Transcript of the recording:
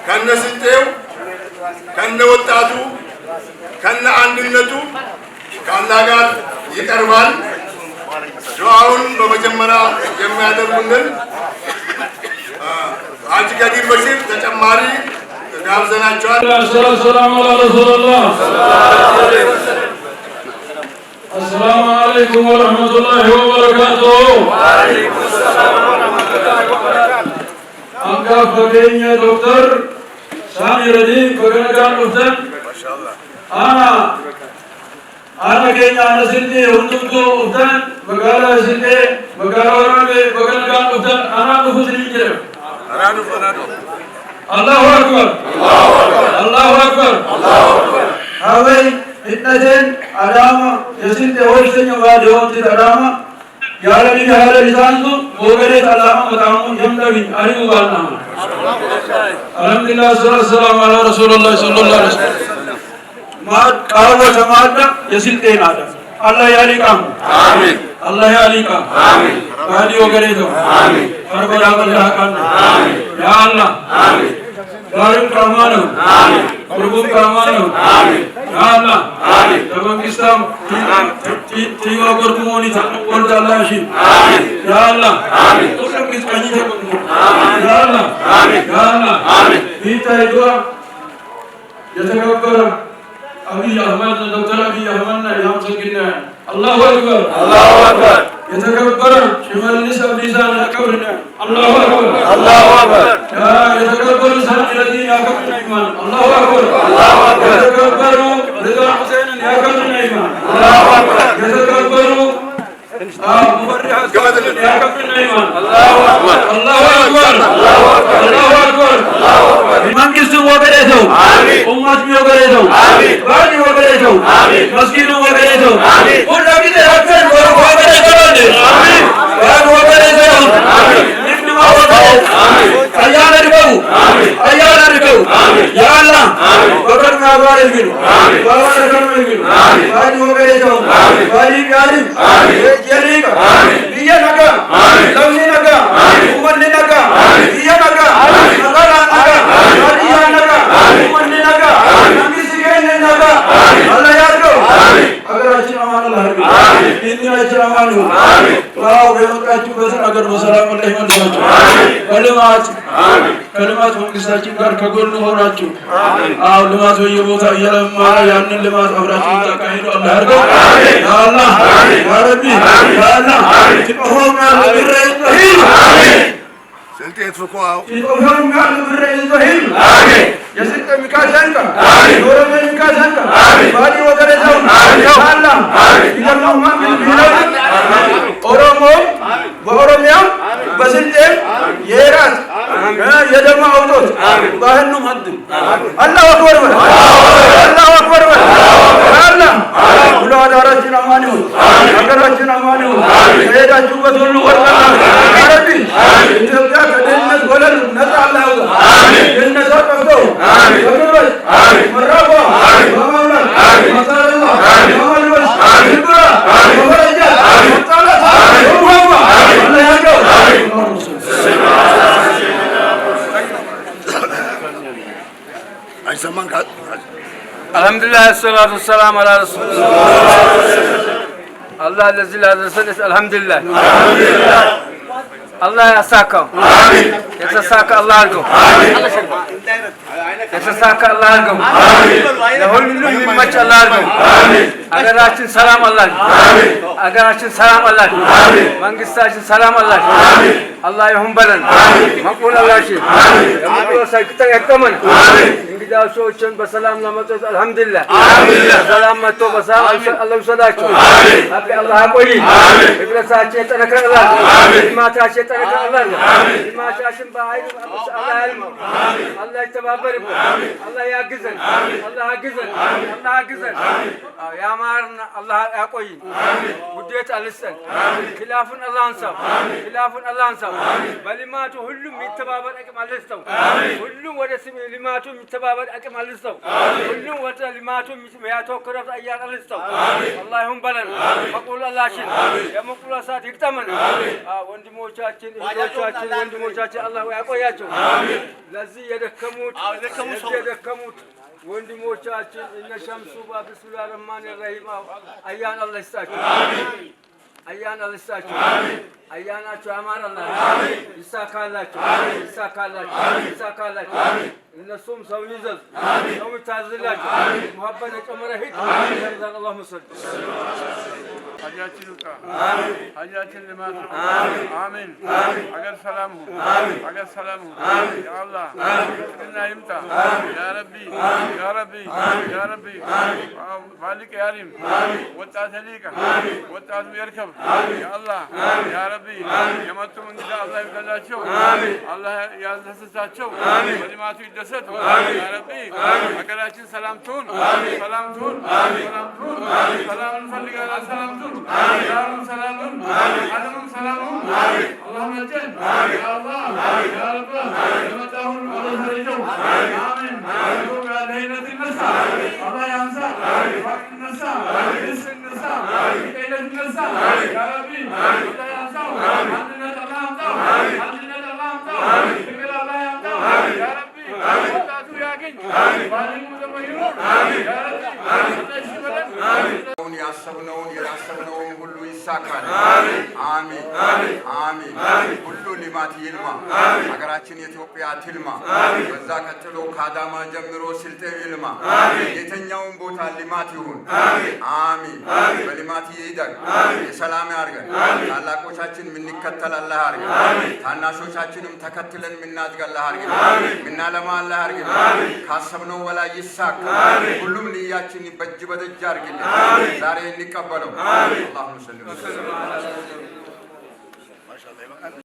ከነስንቴው ከነወጣቱ ከነ አንድነቱ ከአላህ ጋር ይቀርባል። ዱዓውን በመጀመሪያ የሚያደርጉልን ሐጂ ከዲር በሽር ተጨማሪ ጋብዘናቸዋል። ሰላም አላ ረሱላህ። السلام عليكم ورحمة الله وبركاته. وعليكم السلام ورحمة الله وبركاته. أنقى فقيني دكتور سامي ردي فقنقان دكتور ما شاء الله. أنا كيني أنا سنتي هندوكو دكتور بقالا سنتي بقالا ورامي فقنقان دكتور أنا نفسني جرم أنا الله أكبر الله أكبر الله أكبر هاوي إتنين أداما يسنت ويشتني واديون تداما يالني بهذا لسانه وغيره الله مدامه يمدوي أريد والنا الحمد لله والصلاة والسلام على رسول الله صلى الله عليه وسلم ما قالوا سماعنا يسنتين هذا الله ياليكم آمين الله ياليكم آمين هذه وغيره آمين فربنا الله كان آمين يا الله آمين دارم كرمانه آمين بربوم كرمانه آمين يا الله آمين تبارك إسلام تيجوا بركموني تقول الله شيء آمين يا الله آمين تقول كيس كني تقول آمين يا الله آمين يا الله آمين بيتا يدوا يتكبر أبي أحمد دكتور أبي أحمد يوم سكينة الله أكبر الله أكبر يتكبر شمال النساء بلسان أكبرنا الله أكبر الله أكبر يتكبر سان الذين يكبرون إيمان الله أكبر الله أكبر يتكبر رضا حسين يكبرون إيمان الله أكبر يتكبر مبرح يكبرون إيمان الله أكبر الله أكبر الله أكبر الله أكبر الله أكبر إمام كسر وبريته آمين أمة ميو بريته آمين باجي وبريته آمين مسكين وبريته آمين ونبي تهكر وبريته آمين باجي وبريته آمين نحن ما وبريته آمين أيانا ركو آمين أيانا ركو آمين يا الله آمين وكر ما بارك منه آمين بارك منه آمين باجي وبريته آمين باجي كارم آمين يجريك آمين بيا نكا آمين لوني نكا آمين أمني نكا آمين بيا نكا آمين نكا نكا باجي نكا آمين أمني نكا آمين نبي سكين نكا آمين الله ياركو آمين अगर अच्छी अमान अल्लाह की आमीन इतनी अच्छी अमान हो आमीन वाह बेहद अच्छी बसन अगर वसलाम अलैहि वसल्लम आमीन कलिमात हम किस अच्छी कर कबूल हो राचू आमीन आओ नमाज हो ये बोता ये हमारा यानी नमाज अब राचू ता कहीं तो अल्लाह को आमीन या अल्लाह आमीन या रब्बी या अल्लाह आमीन तिपहो में इब्राहिम आमीन سنتي اتفقوا तिपहो में इब्राहिम आमीन يسنت مكاشنك آمين نور من مكاشنك آمين باري وغيره جاو آمين يا الله آمين إذا اللهم من بلاد أورومو بأوروميا بسنتين يراس يدمع أوتوس باهنو مهدم الله أكبر الله أكبر الله بلو أدارجنا مانيو أدارجنا مانيو سيدا جوبة دلو ورقنا عربي إنت بجاك دلنس ولل نزع الله آمين دلنس ورقنا آمين آمين مرحبا آمين مامنا آمين مسار الله آمين مامنا آمين برا آمين مبارجة آمين مطالع آمين مرحبا آمين الله يرجو آمين الحمد لله الصلاة والسلام على رسول الله الله الذي لا يزال الحمد لله الله يساكم آمين يتساك الله لكم آمين يتساك الله لكم آمين لهول من مچ الله لكم آمين أجراشين سلام الله آمين أجراشين سلام الله آمين منجستاشين سلام الله آمين الله يهم بلن آمين مقبول الله شيء آمين مقبول سكتة يكمن آمين إنجدا شوشن بسلام لمتوس الحمد لله آمين سلام متو بسام الله يسداك آمين أبي الله قوي آمين إبن ساچة تنكر الله آمين ما تاچة تنكر الله آمين ما تاشن باهي الله علم آمين الله يتبارك آمين الله يعزن آمين الله يعزن الله يعزن يا ያማርና አላህ ያቆይን። ውዴት አልሰን ኺላፉን አላህ አንሳው። ኺላፉን አላህ አንሳው። በልማቱ ሁሉም የሚተባበር አቅም አልስተው። ሁሉም ወደ ልማቱ የሚተባበር አቅም አልስተው። ሁሉም ወደ ልማቱ የሚያተኩረው አያር አልስተው። አላህ ይሁን በለን። መቁል አላህሽን የመቁል ሰዓት ይግጠመን። ወንድሞቻችን እህቶቻችን ወንድሞቻችን አላህ ያቆያቸው። ለዚህ የደከሙት ወንድሞቻችን እነ ሸምሱ በቢስሚላህ ረህማን ረሂም አያን አላህ ይስጣቸው። አያን አላህ ይስጣቸው። አያናቸው ያማረ አላህ ይሳካላቸው። እነሱም ሰው ይዘዝ ሰው ይታዝላቸው። ሙሐበን ጨመረ ሂድ ይዘን አላሁመ ሰል ሀጃችን ይውጣ። ሀጃችን ልማት ነው። አሚን። አገር ሰላም ሁን። አገር ሰላም ሁን። ያ አላህ እና ይምጣ። ያ ረቢ ያ ረቢ ያ ረቢ ማሊክ ያሪም ወጣት ሊቃ ወጣቱ ይርከብ። ያ አላህ ያ ረቢ የመጡ እንግዳ አላህ ይገዛቸው። አላህ ያስደስታቸው። በልማቱ ይደሰቱ። ያ ረቢ ሀገራችን ሰላም ትሁን። ሰላም ትሁን። ሰላም ትሁን። ሰላም እንፈልጋለን። ሰላም ትሁን። دارهم سلام عالمهم سلام اللهم الجن يا الله يا رب متاهم الله يرجو آمين يقول ليلة النساء الله ينسى وقت النساء اسم النساء ليلة النساء يا ربي الله ينسى عندنا الله ينسى عندنا الله ينسى فكر الله ينسى يا ربي وتاتوا يا جن بالغوا تبينون يا ربي ያሰብነውን የራሰብነውን ሁሉ ይሳካል። አሚን አሚን። ሁሉ ልማት ይልማ። ሀገራችን ኢትዮጵያ ትልማ። በዛ ቀጥሎ ከአዳማ ጀምሮ ስልጤ ይልማ። የተኛውን ቦታ ልማት ይሁን። አሚን። በልማት ይደግ። የሰላም ያርገን። ታላቆቻችን የምንከተል አላህ ያርገን። ታናሾቻችንም ተከትለን የምናድግ አላህ ያርገን። የምናለማ አላህ ያርገን። ካሰብነው በላይ ይሳካ። ሁሉም ንያችን በእጅ በደጅ ያርግልን። ዛሬ እንቀበለው። አላሁመ ሰሊ